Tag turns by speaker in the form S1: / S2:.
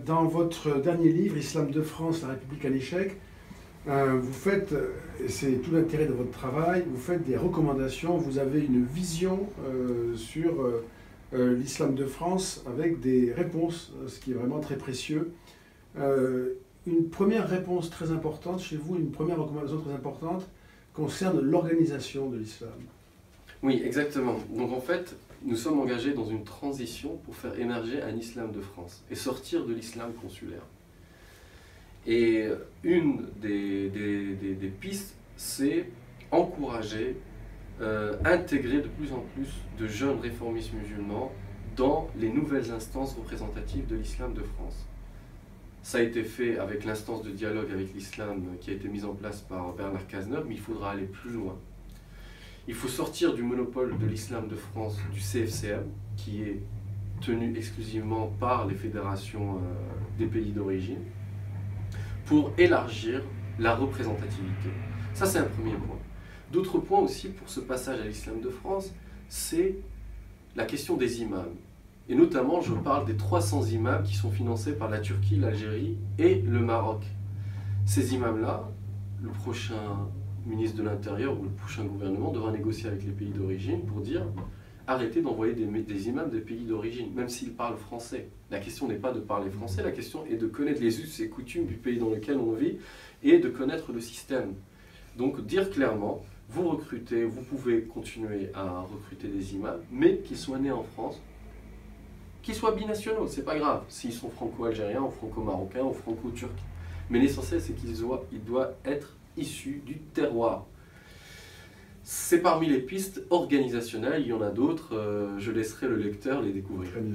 S1: Dans votre dernier livre, Islam de France, la République en échec, vous faites, et c'est tout l'intérêt de votre travail, vous faites des recommandations, vous avez une vision sur l'islam de France avec des réponses, ce qui est vraiment très précieux. Une première réponse très importante chez vous, une première recommandation très importante concerne l'organisation de l'islam.
S2: Oui, exactement. Donc en fait, nous sommes engagés dans une transition pour faire émerger un islam de France et sortir de l'islam consulaire. Et une des pistes, c'est encourager, intégrer de plus en plus de jeunes réformistes musulmans dans les nouvelles instances représentatives de l'islam de France. Ça a été fait avec l'instance de dialogue avec l'islam qui a été mise en place par Bernard Cazeneuve, mais il faudra aller plus loin. Il faut sortir du monopole de l'islam de France, du CFCM, qui est tenu exclusivement par les fédérations des pays d'origine, pour élargir la représentativité. Ça, c'est un premier point. D'autres points aussi pour ce passage à l'islam de France, c'est la question des imams. Et notamment, je parle des 300 imams qui sont financés par la Turquie, l'Algérie et le Maroc. Ces imams-là, le prochain ministre de l'Intérieur ou le prochain gouvernement devra négocier avec les pays d'origine pour dire arrêtez d'envoyer des imams des pays d'origine, même s'ils parlent français. La question n'est pas de parler français, la question est de connaître les us et coutumes du pays dans lequel on vit et de connaître le système. Donc dire clairement, vous recrutez, vous pouvez continuer à recruter des imams, mais qu'ils soient nés en France, qu'ils soient binationaux, c'est pas grave, s'ils sont franco-algériens ou franco-marocains ou franco-turcs. Mais l'essentiel, c'est qu'ils doivent être issus du terroir. C'est parmi les pistes organisationnelles, il y en a d'autres, je laisserai le lecteur les découvrir.
S1: Très bien.